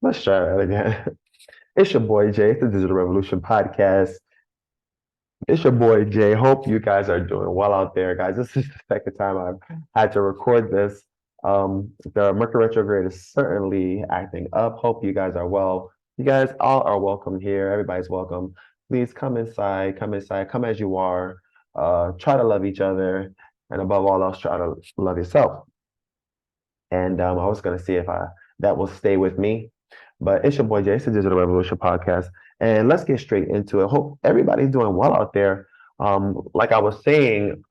Let's try that again. It's your boy Jay. It's the Digital Revolution podcast. It's your boy Jay. Hope you guys are doing well out there, guys. This is the second time I've had to record this. The Mercury retrograde is certainly acting up. Hope you guys are well. You guys all are welcome here. Everybody's welcome. Please come inside. Come inside. Come as you are. Try to love each other, and above all else, try to love yourself. And I was going to see if that will stay with me. But it's your boy Jay, it's the Digital Revolution podcast. And let's get straight into it. Hope everybody's doing well out there. Like I was saying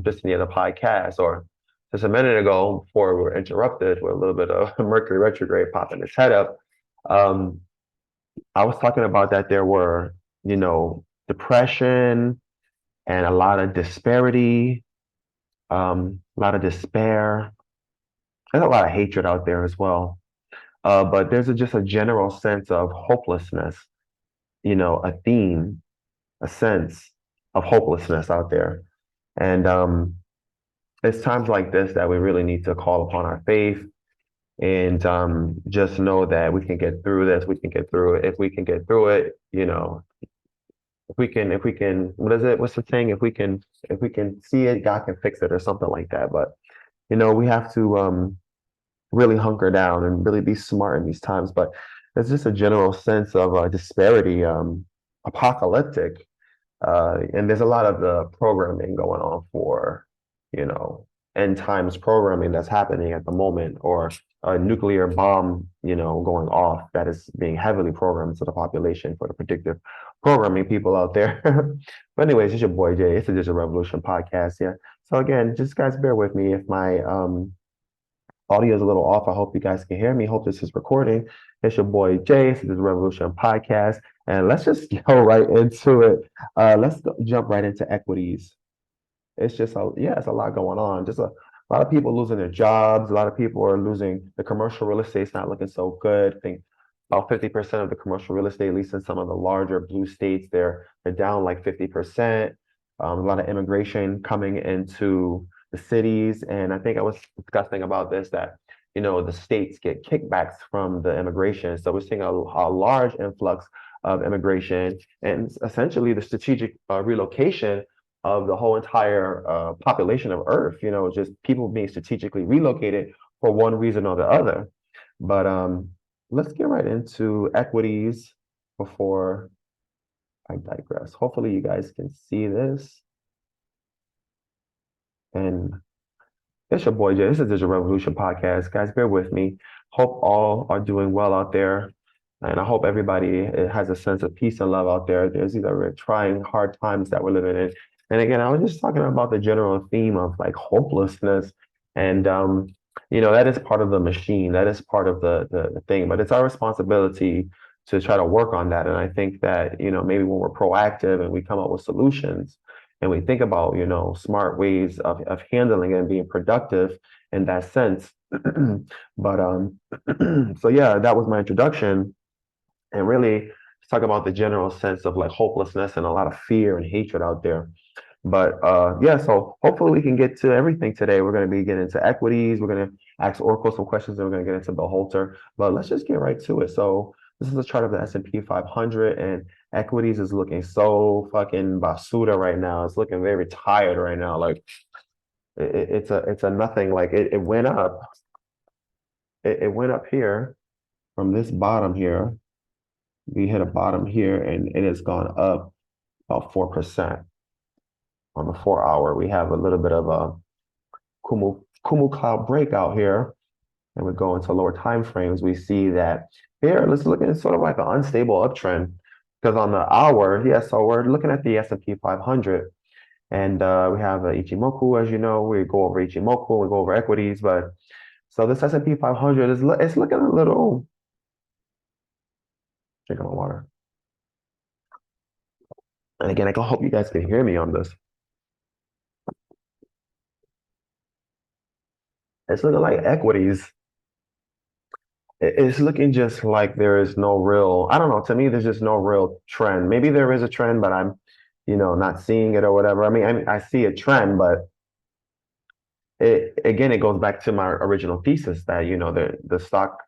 just in the other podcast or just a minute ago before we were interrupted with a little bit of Mercury retrograde popping its head up. Um, I was talking about that there were, depression and a lot of disparity, a lot of despair, and a lot of hatred out there as well. But there's just a general sense of hopelessness, a theme, a sense of hopelessness out there. And it's times like this that we really need to call upon our faith and just know that we can get through this. We can get through it. If we can get through it, if we can, what is it? What's the saying? If we can see it, God can fix it or something like that. But, we have to really hunker down and really be smart in these times. But there's just a general sense of disparity, apocalyptic, and there's a lot of the programming going on for, you know, end times programming that's happening at the moment, or a nuclear bomb, going off that is being heavily programmed to the population for the predictive programming people out there. But anyways, it's your boy Jay. It's the Digital Revolution podcast. Yeah. So again, just guys bear with me if my audio is a little off. I hope you guys can hear me. Hope this is recording. It's your boy Jay. This is the Revolution Podcast. And let's just go right into it. Jump right into equities. It's just it's a lot going on. Just a lot of people losing their jobs. A lot of people are losing the commercial real estate's not looking so good. I think about 50% of the commercial real estate, at least in some of the larger blue states, they're down like 50%. A lot of immigration coming into the cities. And I think I was discussing about this that, the states get kickbacks from the immigration. So we're seeing a large influx of immigration and essentially the strategic relocation of the whole entire population of Earth, just people being strategically relocated for one reason or the other. But let's get right into equities before I digress. Hopefully you guys can see this. And it's your boy Jay. This is the Digital Revolution podcast. Guys, bear with me. Hope all are doing well out there. And I hope everybody has a sense of peace and love out there. There's either trying hard times that we're living in. And again, I was just talking about the general theme of like hopelessness. And that is part of the machine. That is part of the thing. But it's our responsibility to try to work on that. And I think that, maybe when we're proactive and we come up with solutions, and we think about smart ways of handling it and being productive in that sense. But so yeah, that was my introduction, and really talk about the general sense of like hopelessness and a lot of fear and hatred out there. But yeah, so hopefully we can get to everything today. We're going to be getting into equities. We're going to ask Oracle some questions, and we're going to get into Bill Holter. But let's just get right to it. So this is a chart of the S&P 500, and equities is looking so fucking basuda right now. It's looking very tired right now. Like it's a nothing. Like it went up. It went up here from this bottom here. We hit a bottom here, and it has gone up about 4%. On the 4 hour, we have a little bit of a Kumu cloud breakout here, and we go into lower time frames. We see that here, let's look at sort of like an unstable uptrend, because on the hour, yeah, so we're looking at the S&P 500, and we have Ichimoku, as you know. We go over Ichimoku, we go over equities, but so this S&P 500 it's looking a little. Drink my water. And again, I hope you guys can hear me on this. It's looking like equities. It's looking just like there is no real, I don't know, to me, there's just no real trend. Maybe there is a trend, but I'm, not seeing it or whatever. I see a trend, but it goes back to my original thesis that, the stock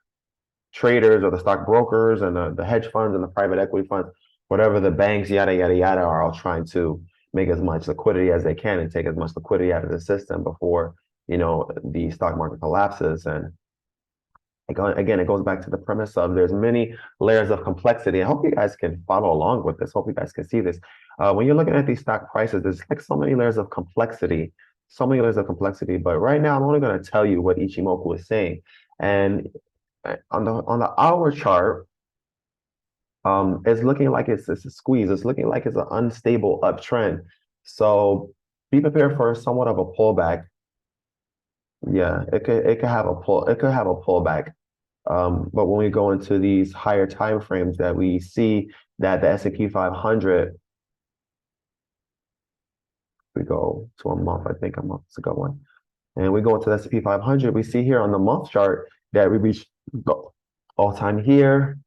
traders or the stock brokers and the hedge funds and the private equity funds, whatever the banks, yada, yada, yada, are all trying to make as much liquidity as they can and take as much liquidity out of the system before, the stock market collapses. And again, it goes back to the premise of there's many layers of complexity. I hope you guys can follow along with this. Hope you guys can see this. When you're looking at these stock prices, there's like so many layers of complexity, so many layers of complexity. But right now, I'm only going to tell you what Ichimoku is saying. And on the hour chart, it's looking like it's a squeeze. It's looking like it's an unstable uptrend. So be prepared for somewhat of a pullback. Yeah, it could have a pullback. But when we go into these higher time frames, that we see that the S&P 500, we go to a month. I think a month is a good one. And we go into the S&P 500, we see here on the month chart that we reached the all-time here,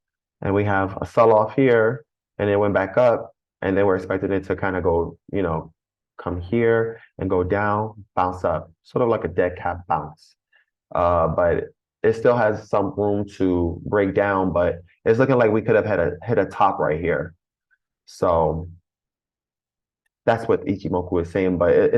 and we have a sell-off here, and it went back up, and then we're expecting it to kind of go, come here and go down, bounce up, sort of like a dead cat bounce. But it still has some room to break down, but it's looking like we could have hit a top right here. So that's what Ichimoku is saying. But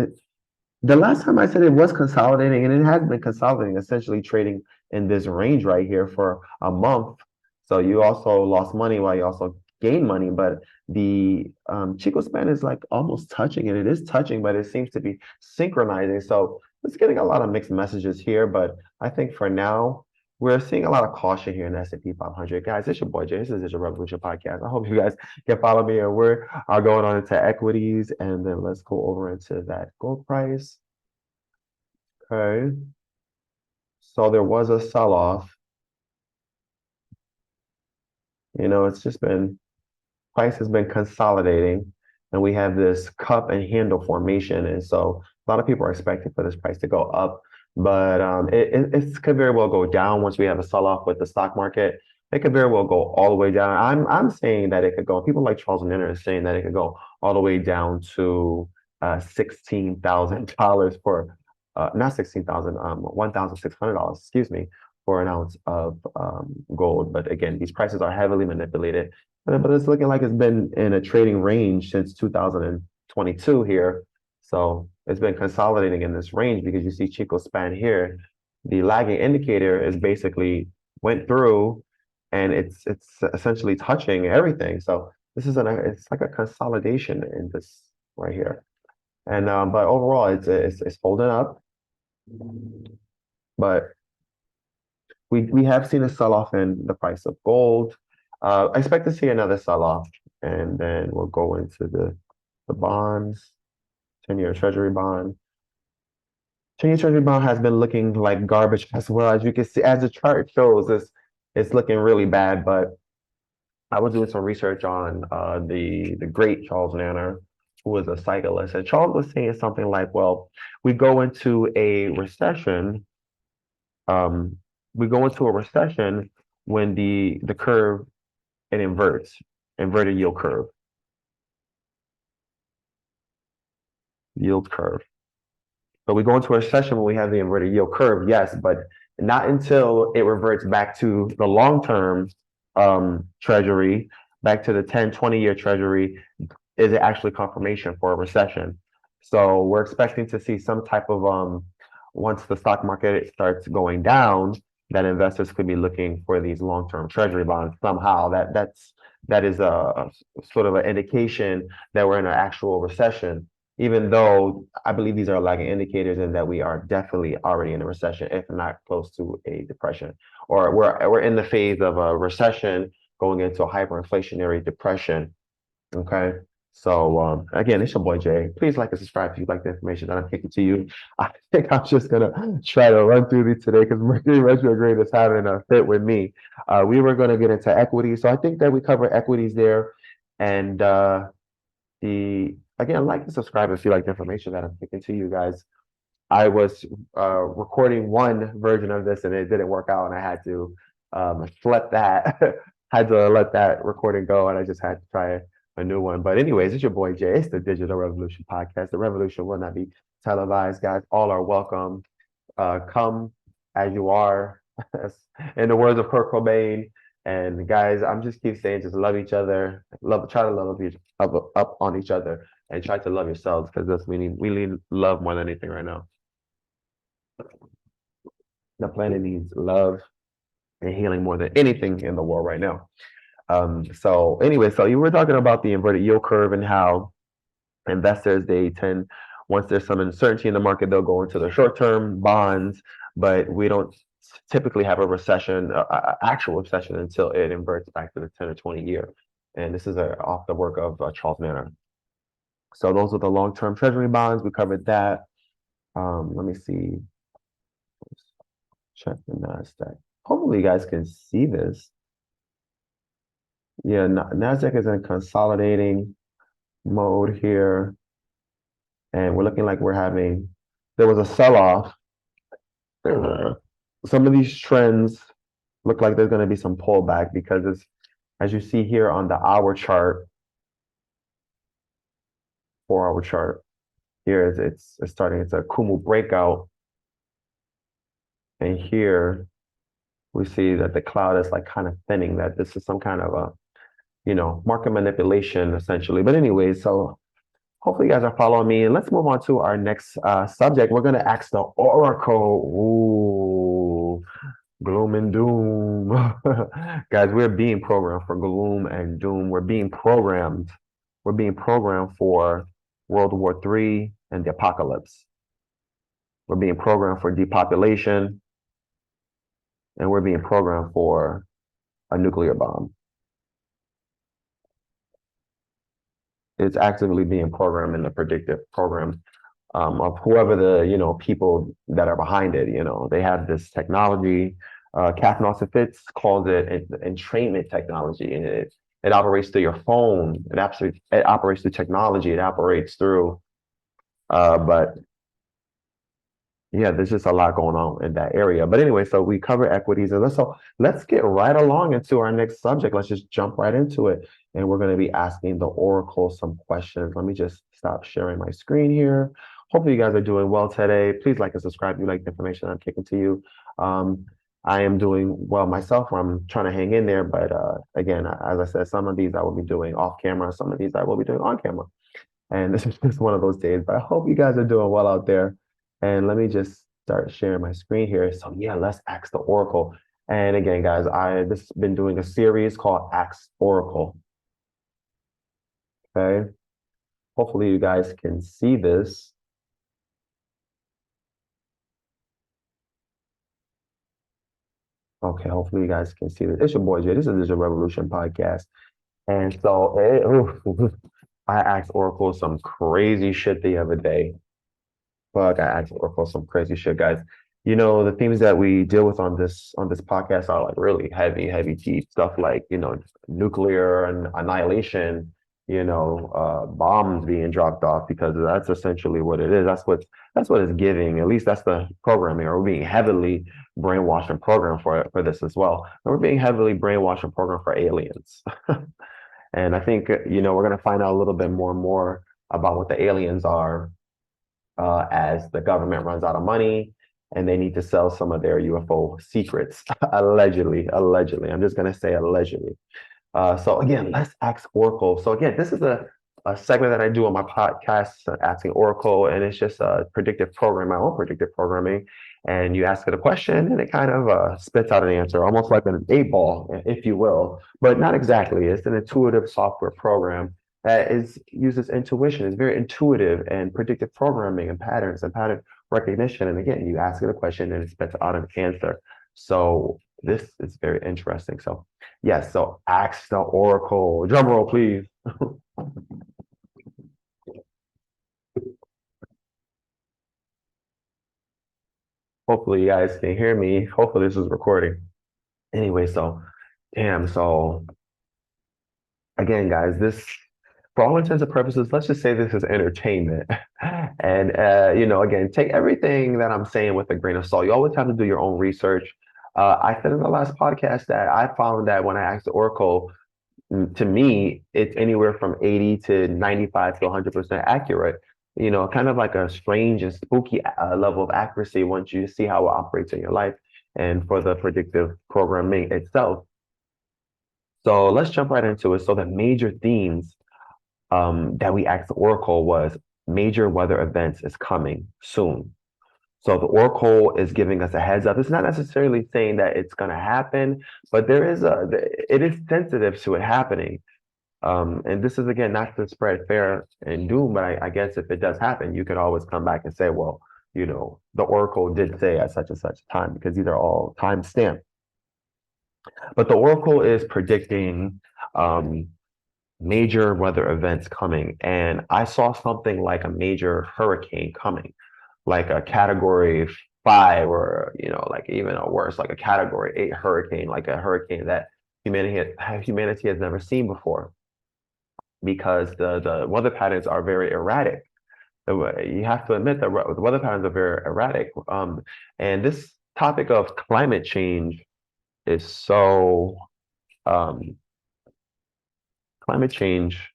the last time I said it was consolidating, and it has been consolidating, essentially trading in this range right here for a month. So you also lost money while you also gained money, but the Chico span is like almost touching, and it is touching, but it seems to be synchronizing. So it's getting a lot of mixed messages here, but I think for now, we're seeing a lot of caution here in the S&P 500. Guys, it's your boy Jay. This is your Revolution Podcast. I hope you guys can follow me, and we are going on into equities, and then let's go over into that gold price. Okay. So there was a sell-off. It's just been, price has been consolidating, and we have this cup and handle formation. And so a lot of people are expecting for this price to go up, but it could very well go down once we have a sell-off with the stock market. It could very well go all the way down. I'm saying that it could go. People like Charles Nenner is saying that it could go all the way down to $16,000 for not 16,000, $1,600, excuse me, for an ounce of gold. But again, these prices are heavily manipulated. But it's looking like it's been in a trading range since 2022 here. So it's been consolidating in this range because you see Chico span here. The lagging indicator is basically went through, and it's essentially touching everything. So this is it's like a consolidation in this right here. And but overall, it's holding up. But we have seen a sell-off in the price of gold. I expect to see another sell-off, and then we'll go into the bonds, 10-year Treasury bond. 10-year Treasury bond has been looking like garbage as well. As you can see, as the chart shows, it's looking really bad. But I was doing some research on the great Charles Nanner, who was a cyclist, and Charles was saying something like, "Well, we go into a recession. We go into a recession when the curve it inverts, inverted yield curve, yield curve. But we go into a recession when we have the inverted yield curve, yes, but not until it reverts back to the long-term treasury, back to the 10, 20-year treasury, is it actually confirmation for a recession. So we're expecting to see some type of, once the stock market starts going down, that investors could be looking for these long-term treasury bonds somehow. That is a sort of an indication that we're in an actual recession, even though I believe these are lagging indicators and that we are definitely already in a recession, if not close to a depression, or we're in the phase of a recession going into a hyperinflationary depression. Okay. So again, it's your boy Jay. Please like and subscribe if you like the information that I'm kicking to you. I think I'm just gonna try to run through these today because Mercury retrograde is having a fit with me. We were gonna get into equities, so I think that we cover equities there. And the again, like and subscribe if you like the information that I'm kicking to you guys. I was recording one version of this and it didn't work out, and I had to let that had to let that recording go, and I just had to try a new one. But anyways, it's your boy Jay. It's the Digital Revolution Podcast. The revolution will not be televised, guys. All are welcome. Come as you are. In the words of Kurt Cobain. And guys, I'm just keep saying, just love each other, try to love each up on each other, and try to love yourselves because that's we need love more than anything right now. The planet needs love and healing more than anything in the world right now. So anyway, so you were talking about the inverted yield curve and how investors they tend once there's some uncertainty in the market they'll go into the short-term bonds, but we don't typically have a recession, actual recession, until it inverts back to the 10 or 20 year. And this is off the work of Charles Manner. So those are the long-term treasury bonds. We covered that. Let me see. Check the NASDAQ. Hopefully you guys can see this. Yeah, NASDAQ is in consolidating mode here. And we're looking like there was a sell-off. Some of these trends look like there's going to be some pullback because as you see here on the hour chart, 4-hour chart, here it's starting, it's a Kumu breakout. And here we see that the cloud is like kind of thinning, that this is some kind of market manipulation essentially. But anyway, so hopefully you guys are following me. And let's move on to our next subject. We're going to ask the Oracle. Ooh, gloom and doom. Guys, we're being programmed for gloom and doom. We're being programmed. We're being programmed for World War III and the apocalypse. We're being programmed for depopulation. And we're being programmed for a nuclear bomb. It's actively being programmed in the predictive program of whoever the people that are behind it. They have this technology. Catherine Fitz calls it entrainment technology, and it operates through your phone. It operates through technology. It operates through, but yeah, there's just a lot going on in that area. But anyway, so we cover equities, and let's get right along into our next subject. Let's just jump right into it, and we're going to be asking the Oracle some questions. Let me just stop sharing my screen here. Hopefully, you guys are doing well today. Please like and subscribe if you like the information I'm kicking to you. I am doing well myself. I'm trying to hang in there, but again, as I said, some of these I will be doing off camera. Some of these I will be doing on camera. And this is just one of those days, but I hope you guys are doing well out there. And let me just start sharing my screen here. So yeah, let's ask the Oracle. And again, guys, this has been doing a series called Ask Oracle. Okay. Hopefully you guys can see this. Okay, hopefully you guys can see this. It's your boy Jay. This is the Digital Revolution podcast. And so I asked Oracle some crazy shit the other day. Fuck, I asked Oracle some crazy shit, guys. The themes that we deal with on this podcast are like really heavy, deep stuff like, nuclear and annihilation, bombs being dropped off, because that's essentially what it is. That's what it's giving. At least that's the programming. Or we're being heavily brainwashed and programmed for this as well. And we're being heavily brainwashed and programmed for aliens. And I think, we're going to find out a little bit more and more about what the aliens are as the government runs out of money and they need to sell some of their UFO secrets. Allegedly. I'm just going to say allegedly. So again, let's ask Oracle. So again, this is a segment that I do on my podcast, Asking Oracle, and it's just a predictive program, my own predictive programming. And you ask it a question and it kind of spits out an answer, almost like an 8-ball, if you will, but not exactly. It's an intuitive software program that uses intuition. It's very intuitive and predictive programming and patterns and pattern recognition. And again, you ask it a question and it spits out an answer. So this is very interesting. So yes, so ask the Oracle. Drum roll, please. Hopefully you guys can hear me. Hopefully this is recording. Anyway, so damn, so again, guys, for all intents and purposes, let's just say this is entertainment. And again, take everything that I'm saying with a grain of salt. You always have to do your own research. I said in the last podcast that I found that when I asked the Oracle, to me, it's anywhere from 80 to 95 to 100% accurate. Kind of like a strange and spooky level of accuracy once you see how it operates in your life. and for the predictive programming itself. So let's jump right into it. So the major themes that we asked the Oracle was major weather events is coming soon. So the Oracle is giving us a heads up. It's not necessarily saying that it's going to happen, but it is sensitive to it happening. And this is again not to spread fear and doom, but I guess if it does happen, you can always come back and say, well, the Oracle did say at such and such time, because these are all time stamped. But the Oracle is predicting um, major weather events coming, and I saw something like a major hurricane coming, like a category 5, or like even a worse, like a category 8 hurricane, like a hurricane that humanity has never seen before, because the weather patterns are very erratic. You have to admit that the weather patterns are very erratic. And this topic of climate change is so um, climate change.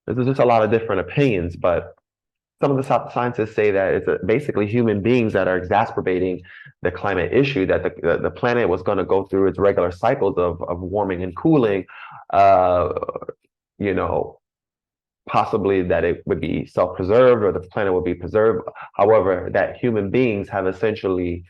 There's just a lot of different opinions, but some of the scientists say that it's basically human beings that are exacerbating the climate issue, that the planet was going to go through its regular cycles of warming and cooling, uh, you know, possibly that it would be self-preserved or the planet would be preserved. However, that human beings have essentially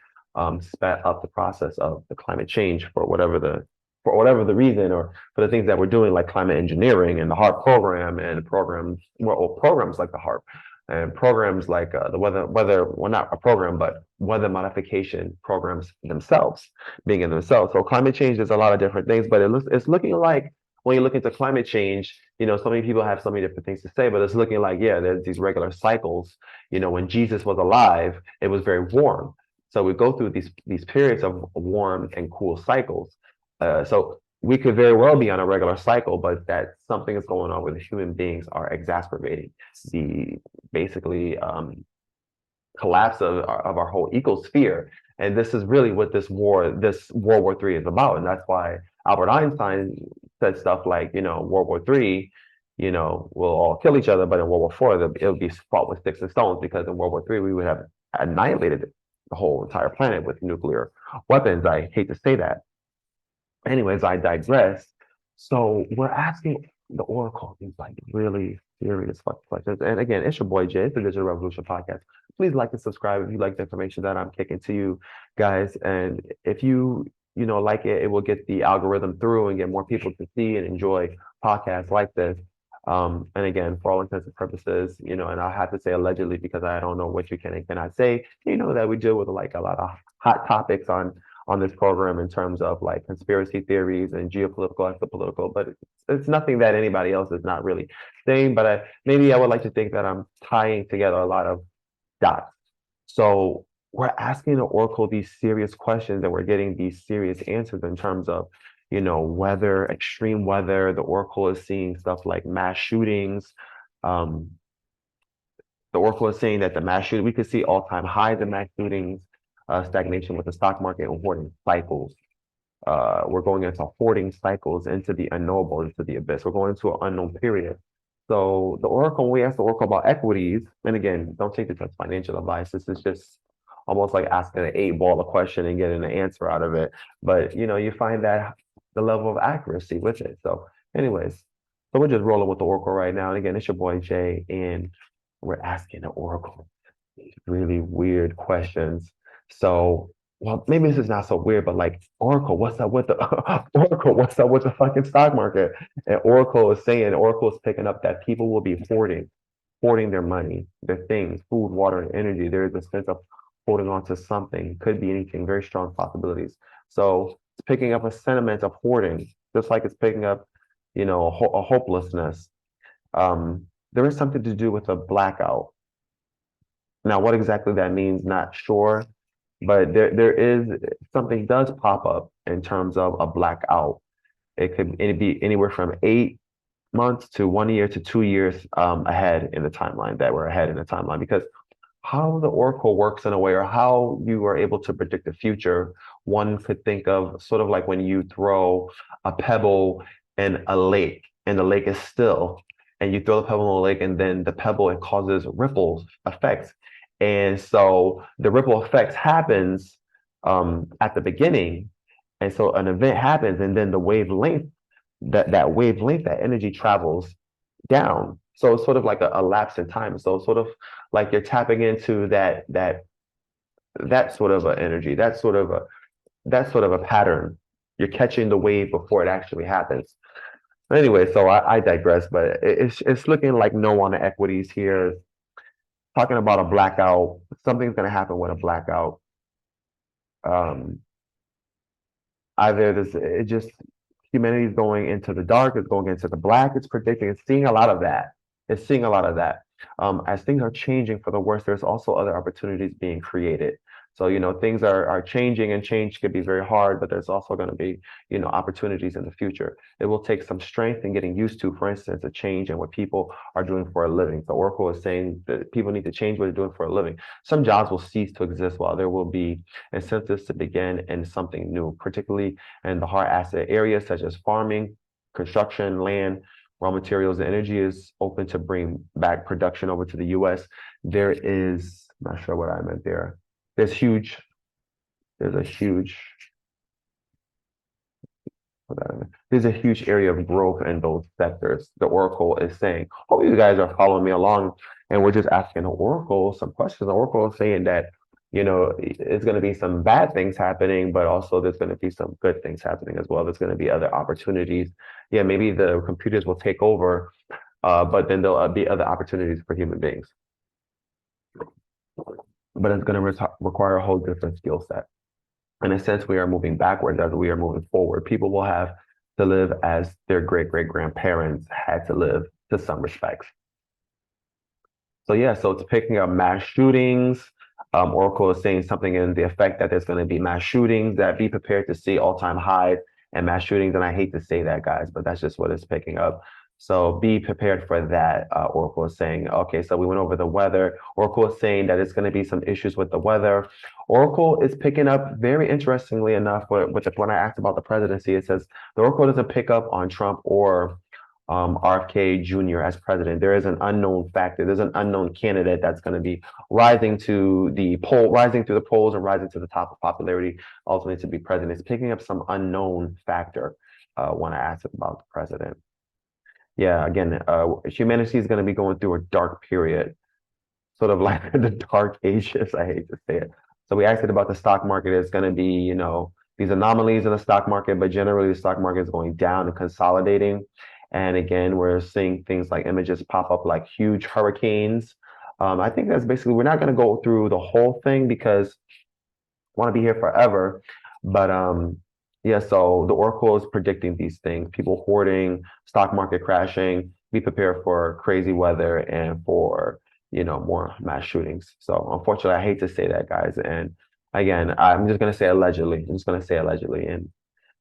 sped up the process of the climate change for whatever the reason, or for the things that we're doing, like climate engineering and the HARP program, and programs like the HARP, and programs like the well, not a program, but weather modification programs themselves, being in themselves. So climate change is a lot of different things, but it's looking like, when you look into climate change, so many people have so many different things to say, but it's looking like, yeah, there's these regular cycles. When Jesus was alive, it was very warm. So we go through these periods of warm and cool cycles. So we could very well be on a regular cycle, but that something is going on where the human beings are exacerbating the basically collapse of our whole ecosphere. And this is really what this World War III is about. And that's why Albert Einstein said stuff like, World War III, we'll all kill each other, but in World War IV, it would be fought with sticks and stones, because in World War III, we would have annihilated the whole entire planet with nuclear weapons. I hate to say that. Anyways, I digress. So we're asking the Oracle these like really serious questions. And again, it's your boy Jay. It's the Digital Revolution Podcast. Please like and subscribe if you like the information that I'm kicking to you guys. And if you like it, it will get the algorithm through and get more people to see and enjoy podcasts like this. And again, for all intents and purposes, and I have to say allegedly, because I don't know what you can and cannot say, that we deal with like a lot of hot topics on this program, in terms of like conspiracy theories and geopolitical, exopolitical, but it's nothing that anybody else is not really saying. But maybe I would like to think that I'm tying together a lot of dots. So we're asking the Oracle these serious questions, and we're getting these serious answers in terms of, weather, extreme weather. The Oracle is seeing stuff like mass shootings. Um, the Oracle is saying that we could see all-time highs in mass shootings, stagnation with the stock market, and hoarding cycles. We're going into hoarding cycles, into the unknowable, into the abyss. We're going into an unknown period. So the Oracle, when we asked the Oracle about equities, and again, don't take this as financial advice. This is just almost like asking an 8 ball a question and getting an answer out of it. But you find that the level of accuracy with it. So anyways, so we're just rolling with the Oracle right now. And again, it's your boy Jay, and we're asking the Oracle these really weird questions. So, well, maybe this is not so weird, but like, Oracle, what's up with the Oracle? What's up with the fucking stock market? And Oracle is picking up that people will be hoarding their money, their things, food, water, and energy. There is a sense of holding on to something. Could be anything. Very strong possibilities. So it's picking up a sentiment of hoarding, just like it's picking up, a hopelessness. There is something to do with a blackout. Now, what exactly that means, not sure, but there is something does pop up in terms of a blackout. It'd be anywhere from 8 months to 1 year to 2 years ahead in the timeline, that we're ahead in the timeline, because how the Oracle works in a way, or how you are able to predict the future, one could think of sort of like when you throw a pebble in a lake, and the lake is still, and you throw the pebble in the lake, and then the pebble, it causes ripple effects. And so the ripple effects happens at the beginning. And so an event happens, and then the wavelength, that wavelength, that energy travels down. So it's sort of like a lapse in time. So sort of like you're tapping into that sort of a energy, that sort of a pattern. You're catching the wave before it actually happens. Anyway, so I digress, but it's looking like no on the equities here. Talking about a blackout, something's going to happen with a blackout. Um, Either this, it just humanity is going into the dark, it's going into the black. It's predicting. It's seeing a lot of that. It's seeing a lot of that. As things are changing for the worse, there's also other opportunities being created. So, things are changing, and change can be very hard, but there's also going to be, opportunities in the future. It will take some strength in getting used to, for instance, a change in what people are doing for a living. So Oracle is saying that people need to change what they're doing for a living. Some jobs will cease to exist while there will be incentives to begin in something new, particularly and the hard asset areas such as farming, construction, land, raw materials, and energy is open to bring back production over to the US. There is, I'm not sure what I meant there. There's huge, there's a huge, there's a huge area of growth in those sectors. The Oracle is saying, hope you guys are following me along, and we're just asking the Oracle some questions. The Oracle is saying that, it's going to be some bad things happening, but also there's going to be some good things happening as well. There's going to be other opportunities. Yeah, maybe the computers will take over, but then there'll be other opportunities for human beings. But it's going to require a whole different skill set. In a sense, we are moving backwards as we are moving forward. People will have to live as their great great grandparents had to live to some respects. So yeah, so it's picking up mass shootings. Oracle is saying something in the effect that there's going to be mass shootings, that be prepared to see all-time highs and mass shootings. And I hate to say that, guys, but that's just what it's picking up. So be prepared for that. Oracle is saying, okay, so we went over the weather. Oracle is saying that it's going to be some issues with the weather. Oracle is picking up, very interestingly enough, when I asked about the presidency, it says the Oracle doesn't pick up on Trump or RFK Jr. as president. There is an unknown factor. There's an unknown candidate that's going to be rising through the polls and rising to the top of popularity, ultimately to be president. It's picking up some unknown factor when I asked about the president. Yeah, again, humanity is going to be going through a dark period, sort of like the dark ages. I hate to say it. So we asked it about the stock market. It's going to be, these anomalies in the stock market, but generally the stock market is going down and consolidating. And again, we're seeing things like images pop up like huge hurricanes. I think that's basically, we're not going to go through the whole thing because I want to be here forever. But yeah, so the Oracle is predicting these things, people hoarding, stock market crashing, be prepared for crazy weather and for, more mass shootings. So unfortunately, I hate to say that, guys. And again, I'm just going to say allegedly. I'm just going to say allegedly. And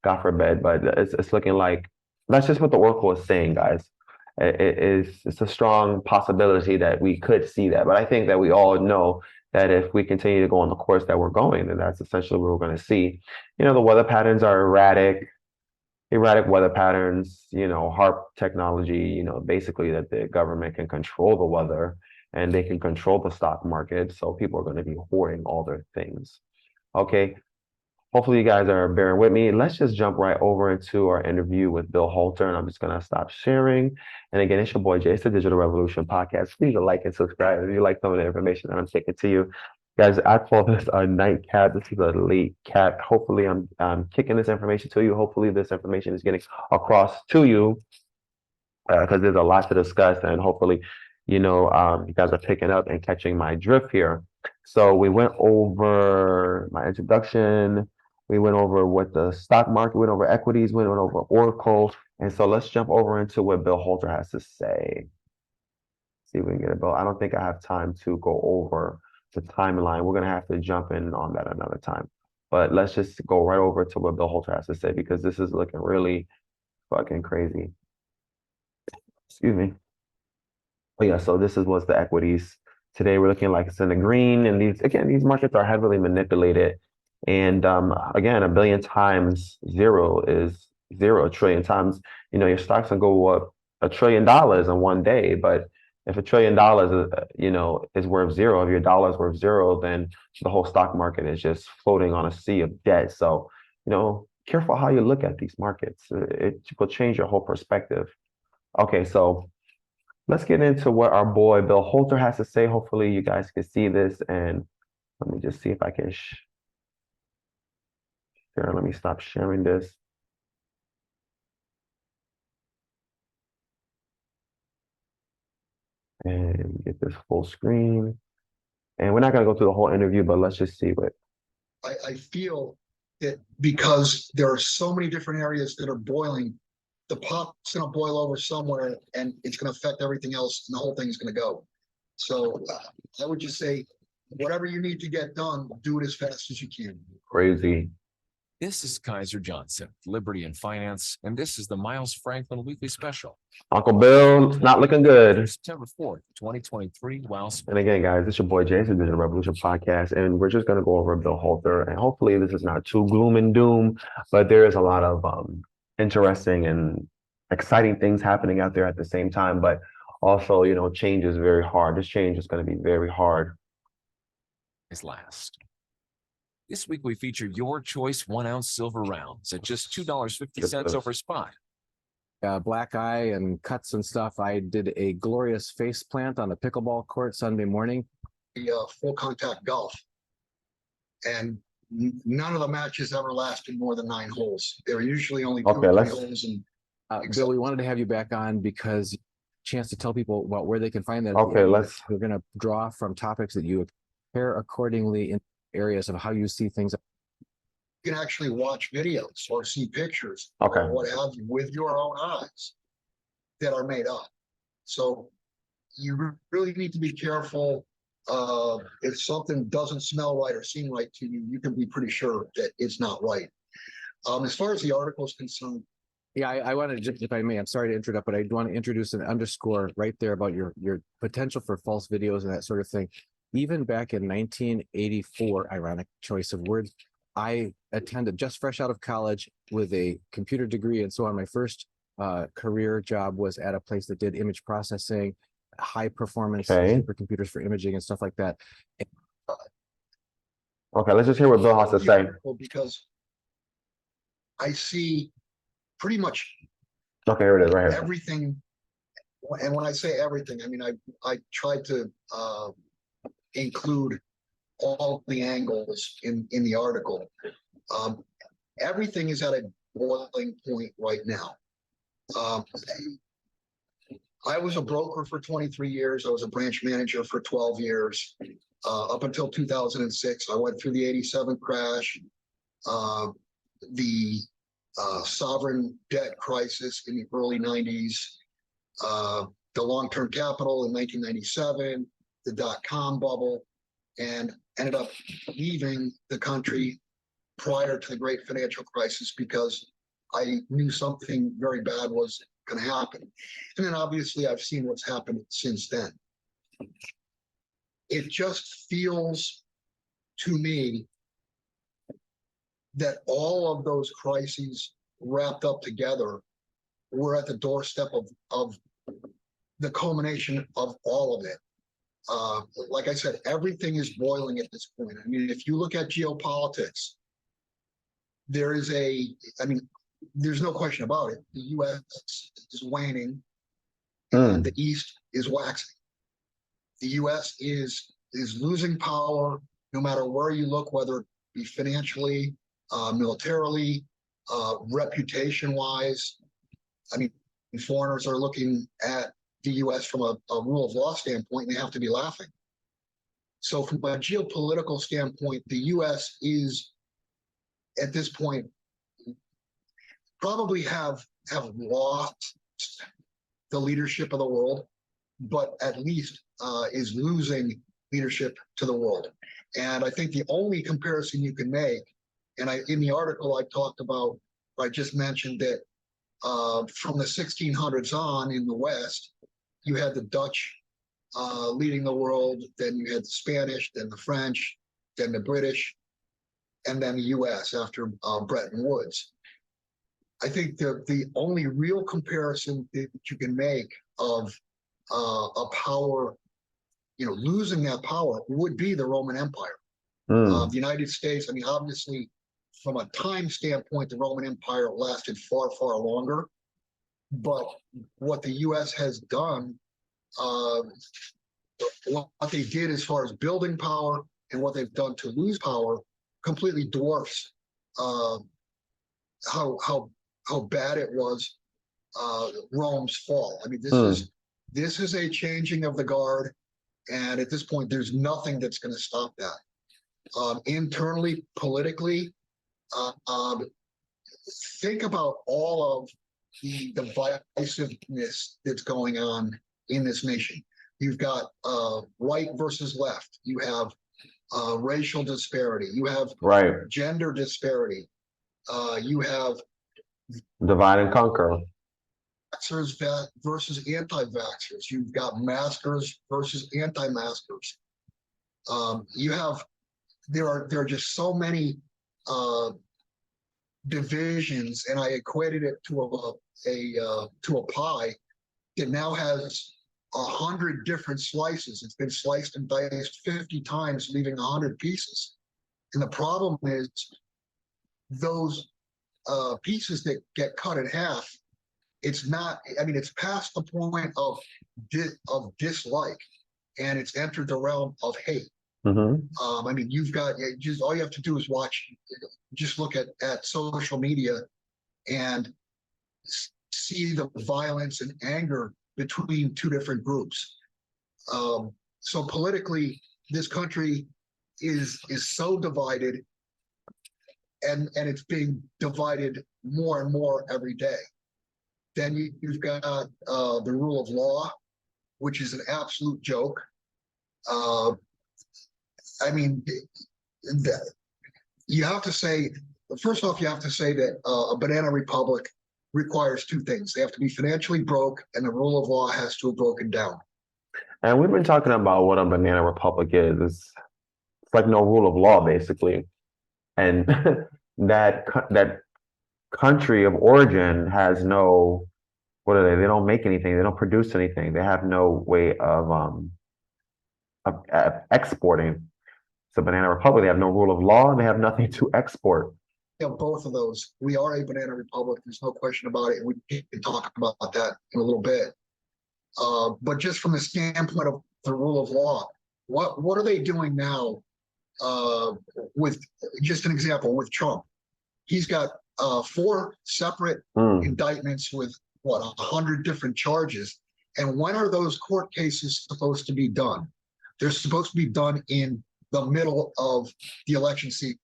God forbid, but it's looking like that's just what the Oracle is saying, guys. It's a strong possibility that we could see that, but I think that we all know that if we continue to go on the course that we're going, then that's essentially what we're going to see. The weather patterns are erratic weather patterns. HARP technology. Basically that the government can control the weather and they can control the stock market, so people are going to be hoarding all their things. Okay. Hopefully you guys are bearing with me. Let's just jump right over into our interview with Bill Holter, and I'm just going to stop sharing. And again, it's your boy Jay. It's the Digital Revolution Podcast. Please like and subscribe if you like some of the information that I'm taking to you. Guys, I call this a nightcap. This is a late cap. Hopefully I'm kicking this information to you. Hopefully this information is getting across to you because there's a lot to discuss, and hopefully, you guys are picking up and catching my drift here. So we went over my introduction. We went over what the stock market, went over equities, went over Oracle. And so let's jump over into what Bill Holter has to say. See if we can get it, Bill. I don't think I have time to go over the timeline. We're going to have to jump in on that another time. But let's just go right over to what Bill Holter has to say, because this is looking really fucking crazy. Excuse me. Oh yeah, so this was the equities. Today we're looking like it's in the green, and these markets are heavily manipulated. And again, a billion times zero is 0. A trillion times, your stocks can go up $1 trillion in one day, but If $1 trillion is worth zero, if your dollar is worth zero, then the whole stock market is just floating on a sea of debt. So, careful how you look at these markets. It will change your whole perspective. Okay, so let's get into what our boy Bill Holter has to say. Hopefully, you guys can see this, and let me just see if I can share. Let me stop sharing this. And get this full screen. And we're not going to go through the whole interview, but let's just see what. I feel that because there are so many different areas that are boiling, the pot's going to boil over somewhere and it's going to affect everything else and the whole thing is going to go. So I would just say, whatever you need to get done, do it as fast as you can. Crazy. This is Kaiser Johnson, Liberty and Finance, and this is the Miles Franklin Weekly Special. Uncle Bill, it's not looking good. September 4th, 2023. And again, guys, this is your boy Jason, Digital Revolution Podcast, and we're just going to go over Bill Holter. And hopefully, this is not too gloom and doom, but there is a lot of interesting and exciting things happening out there at the same time. But also, change is very hard. This change is going to be very hard. Is last. This week we feature your choice 1-ounce silver rounds at just $2.50 over spot. Black eye and cuts and stuff. I did a glorious face plant on a pickleball court Sunday morning. The full contact golf. And none of the matches ever lasted more than 9 holes. They were usually only 2 or 3 holes. And Bill, we wanted to have you back on because chance to tell people about where they can find that. Okay, we're going to draw from topics that you pair accordingly in areas of how you see things. You can actually watch videos or see pictures Okay. or what have you with your own eyes that are made up. So you really need to be careful. If something doesn't smell right or seem right to you, you can be pretty sure that it's not right. As far as the article is concerned. Yeah, I want to just, if I may, I'm sorry to interrupt, but I want to introduce an underscore right there about your potential for false videos and that sort of thing. Even back in 1984, ironic choice of words, I attended just fresh out of college with a computer degree. And so on, my first career job was at a place that did image processing, high performance supercomputers for imaging and stuff like that. Okay, let's just hear what Bill has to say. Because I see pretty much here it is right here. Everything. And when I say everything, I mean, I tried to include all the angles in the article. Everything is at a boiling point right now. I was a broker for 23 years. I was a branch manager for 12 years. Up until 2006, I went through the 87 crash, the sovereign debt crisis in the early 90s, the long-term capital in 1997, the dot-com bubble, and ended up leaving the country prior to the great financial crisis because I knew something very bad was going to happen. And then obviously I've seen what's happened since then. It just feels to me that all of those crises wrapped up together, we're at the doorstep of the culmination of all of it. Like I said, everything is boiling at this point. I mean, if you look at geopolitics, there's no question about it. The U.S. is waning and the East is waxing. The U.S. is losing power no matter where you look, whether it be financially, militarily, reputation-wise. I mean, foreigners are looking at the U.S. from a rule of law standpoint, and they have to be laughing. So from a geopolitical standpoint, the U.S. is, at this point, probably have lost the leadership of the world, but at least is losing leadership to the world. And I think the only comparison you can make, and in the article I talked about, I just mentioned that from the 1600s on in the West, you had the Dutch leading the world, then you had the Spanish, then the French, then the British, and then the U.S. after Bretton Woods. I think the only real comparison that you can make of a power, losing that power would be the Roman Empire. Mm, The United States, I mean, obviously, from a time standpoint, the Roman Empire lasted far, far longer. But what the U.S. has done, what they did as far as building power and what they've done to lose power, completely dwarfs how bad it was Rome's fall. I mean, mm. this is a changing of the guard, and at this point, there's nothing that's going to stop that. Internally, politically, think about all of the divisiveness that's going on in this nation. You've got right versus left. You have racial disparity. You have Right. gender disparity. You have Divide and conquer. vaxxers versus anti-vaxxers. You've got maskers versus anti-maskers. There are just so many divisions, and I equated it to a pie that now has 100 different slices. It's been sliced and diced 50 times, leaving 100 pieces. And the problem is those pieces that get cut in half, it's not, I mean, it's past the point of dislike, and it's entered the realm of hate. Mm-hmm. I mean, you've got just all you have to do is just look at social media and see the violence and anger between two different groups. So politically, this country is so divided, and it's being divided more and more every day. Then you've got the rule of law, which is an absolute joke. I mean, you have to say, first off, you have to say that a banana republic requires two things. They have to be financially broke, and the rule of law has to have broken down. And we've been talking about what a banana republic is. It's like no rule of law, basically. And that country of origin has no, what are they? They don't make anything. They don't produce anything. They have no way of exporting. So banana republic, they have no rule of law, and they have nothing to export. Both of those. We are a banana republic. There's no question about it. We can talk about that in a little bit. But just from the standpoint of the rule of law, what are they doing now? With just an example, with Trump, he's got 4 separate indictments with 100 different charges. And when are those court cases supposed to be done? They're supposed to be done in the middle of the election season.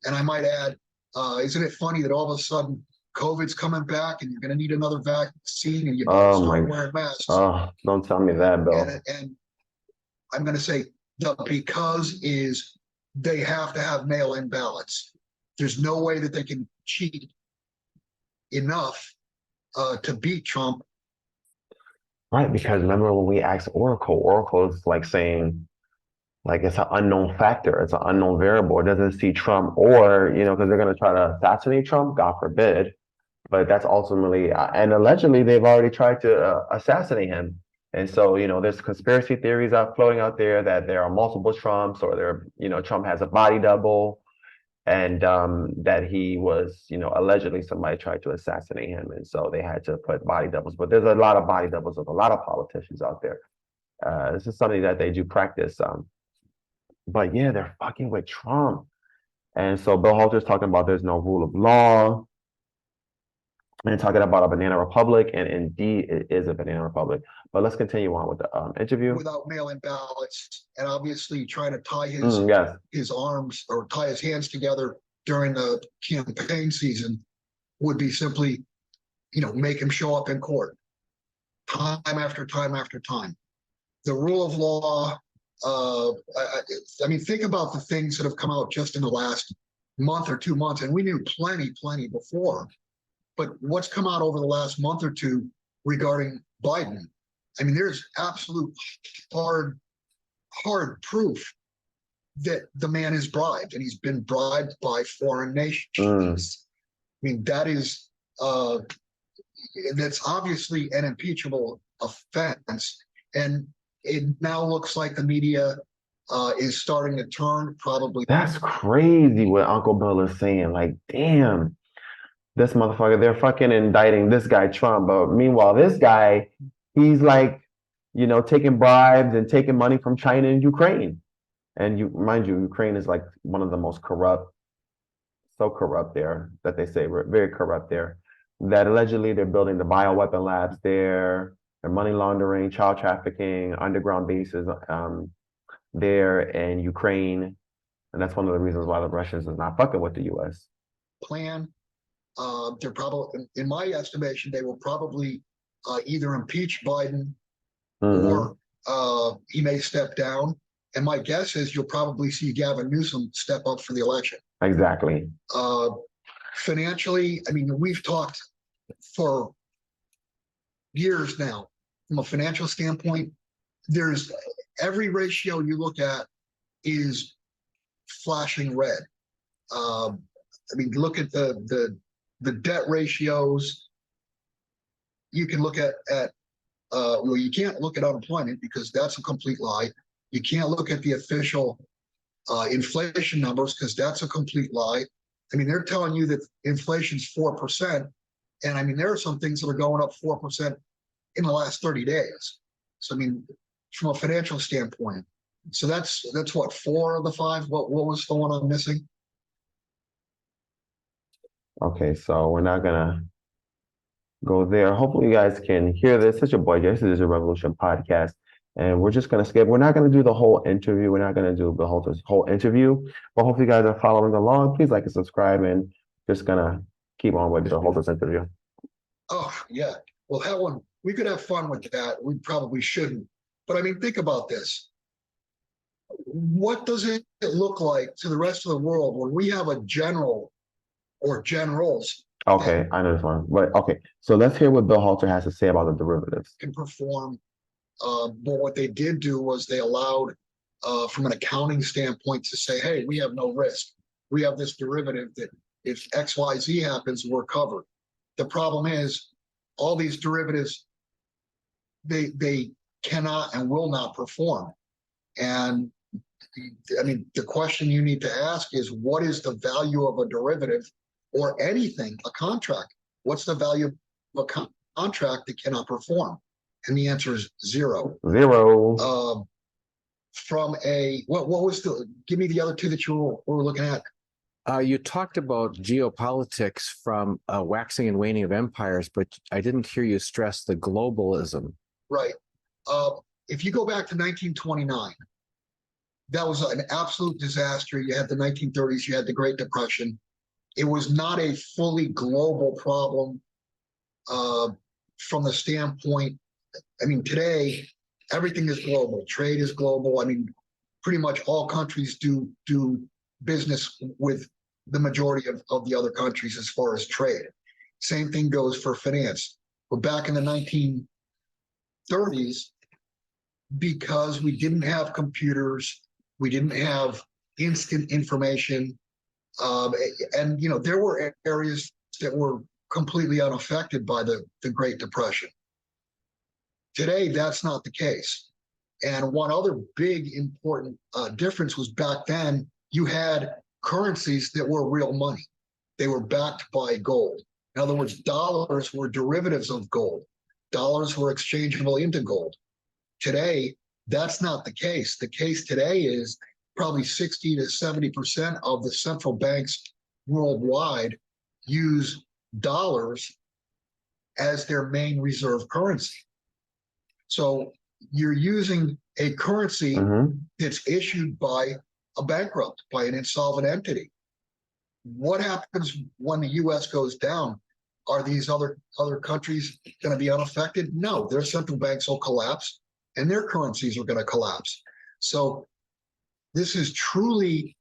And I might add, isn't it funny that all of a sudden COVID's coming back and you're going to need another vaccine and you better start wearing masks? Oh, don't tell me that, Bill. And I'm going to say the because is they have to have mail-in ballots. There's no way that they can cheat enough to beat Trump. Right, because remember when we asked Oracle is like saying, like it's an unknown factor, it's an unknown variable. It doesn't see Trump, or because they're going to try to assassinate Trump, God forbid. But that's ultimately, and allegedly they've already tried to assassinate him. And so there's conspiracy theories floating out there that there are multiple Trumps, or Trump has a body double, and that he was allegedly somebody tried to assassinate him, and so they had to put body doubles. But there's a lot of body doubles of a lot of politicians out there. This is something that they do practice. But yeah, they're fucking with Trump. And so Bill Holter is talking about there's no rule of law, and talking about a banana republic, and indeed it is a banana republic. But let's continue on with the interview. Without mail-in ballots, and obviously trying to tie his arms or tie his hands together during the campaign season would be simply, make him show up in court time after time after time. The rule of law, I mean, think about the things that have come out just in the last month or 2 months, and we knew plenty before. But what's come out over the last month or two regarding Biden? I mean, there's absolute hard proof that the man is bribed, and he's been bribed by foreign nations. I mean, that is that's obviously an impeachable offense. And it now looks like the media is starting to turn, probably. That's crazy what Uncle Bill is saying. Like, damn, this motherfucker, they're fucking indicting this guy Trump. But meanwhile, this guy, he's like, taking bribes and taking money from China and Ukraine. And mind you, Ukraine is like one of the most corrupt, so corrupt there that they say very corrupt there, that allegedly they're building the bioweapon labs there, they're money laundering, child trafficking, underground bases there in Ukraine. And that's one of the reasons why the Russians is not fucking with the US. Plan. They're probably, in my estimation, they will probably either impeach Biden or he may step down. And my guess is you'll probably see Gavin Newsom step up for the election. Exactly. Financially, I mean, we've talked for years now. From a financial standpoint, there's every ratio you look at is flashing red. I mean, look at the debt ratios. You can look at well, you can't look at unemployment because that's a complete lie. You can't look at the official inflation numbers because that's a complete lie. I mean, they're telling you that inflation's 4%, and I mean, there are some things that are going up 4% in the last 30 days. So I mean, from a financial standpoint, so that's what, 4 of the 5. What was the one I'm missing? Okay, so we're not gonna go there. Hopefully you guys can hear this. It's your boy Jay. This is a Revolution podcast. And we're just gonna skip. We're not gonna do the whole interview. We're not gonna do the whole interview. But hopefully you guys are following along. Please like and subscribe, and just gonna keep on with the Holter's interview. Oh yeah. Well, that one, we could have fun with that. We probably shouldn't. But I mean, think about this. What does it look like to the rest of the world when we have a general or generals Okay, I know this one. But okay, so let's hear what Bill Holter has to say about the derivatives. can perform? But what they did do was they allowed, from an accounting standpoint, to say, hey, we have no risk. We have this derivative that if XYZ happens, we're covered. The problem is all these derivatives, they cannot and will not perform. And I mean, the question you need to ask is, what is the value of a derivative or anything, a contract? What's the value of a contract that cannot perform? And the answer is 0. 0. From a, what was give me the other 2 that you were looking at. You talked about geopolitics from waxing and waning of empires, but I didn't hear you stress the globalism. Right. If you go back to 1929, that was an absolute disaster. You had the 1930s, you had the Great Depression. It was not a fully global problem from the standpoint. I mean, today, everything is global. Trade is global. I mean, pretty much all countries do business with the majority of the other countries as far as trade. Same thing goes for finance. But back in the 1930s, because we didn't have computers, we didn't have instant information, and there were areas that were completely unaffected by the Great Depression. Today, that's not the case. And one other big important difference was back then, you had currencies that were real money. They were backed by gold. In other words, dollars were derivatives of gold. Dollars were exchangeable into gold. Today, that's not the case. The case today is probably 60 to 70% of the central banks worldwide use dollars as their main reserve currency. So you're using a currency that's issued by a bankrupt, by an insolvent entity. What happens when the US goes down? Are these other countries going to be unaffected? No, their central banks will collapse and their currencies are going to collapse. So this is truly,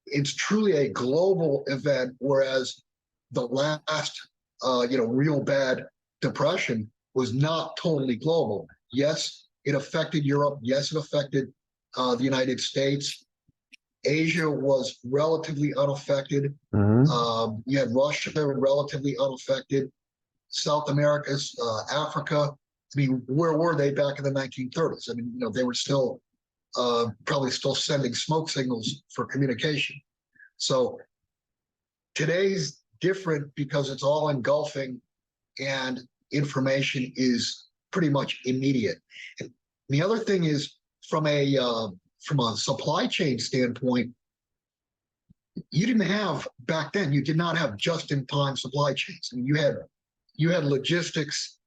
it's truly a global event, whereas the last, real bad depression was not totally global. Yes, it affected Europe. Yes, it affected the United States. Asia was relatively unaffected. You had Russia relatively unaffected. South America, Africa, I mean, where were they back in the 1930s? I mean, they were still probably still sending smoke signals for communication. So today's different because it's all engulfing and information is pretty much immediate. And the other thing is from a supply chain standpoint, you didn't have back then, you did not have just-in-time supply chains. I mean, you had logistics,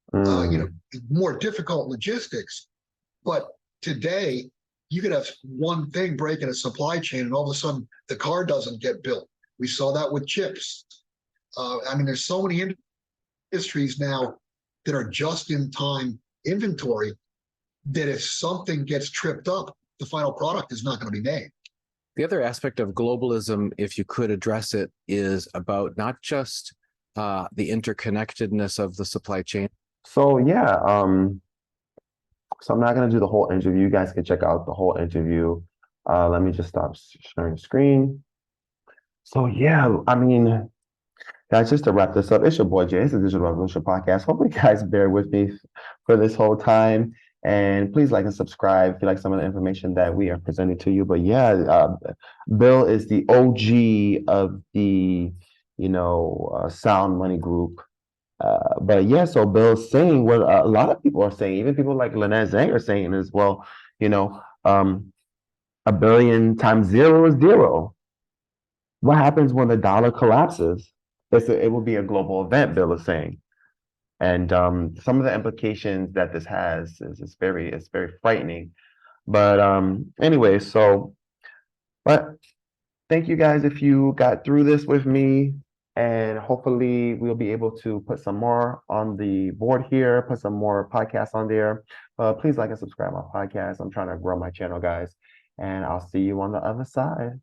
more difficult logistics, but today you could have one thing break in a supply chain and all of a sudden the car doesn't get built. We saw that with chips. I mean, there's so many industries now that are just-in-time inventory that if something gets tripped up, the final product is not going to be made. The other aspect of globalism, if you could address it, is about not just the interconnectedness of the supply chain. So yeah, so I'm not gonna do the whole interview. You guys can check out the whole interview. Let me just stop sharing the screen. So yeah, I mean, guys, just to wrap this up, it's your boy Jay. It's the Digital Revolution Podcast. Hopefully, you guys bear with me for this whole time. And please like and subscribe if you like some of the information that we are presenting to you. But yeah, Bill is the OG of the, Sound Money Group. But yeah, so Bill's saying what a lot of people are saying, even people like Lynette Zhang are saying as well, a billion times zero is zero. What happens when the dollar collapses? It will be a global event, Bill is saying. And some of the implications that this has is very frightening. But anyway, but thank you guys if you got through this with me. And hopefully we'll be able to put some more on the board here, put some more podcasts on there. Please like and subscribe my podcast. I'm trying to grow my channel, guys. And I'll see you on the other side.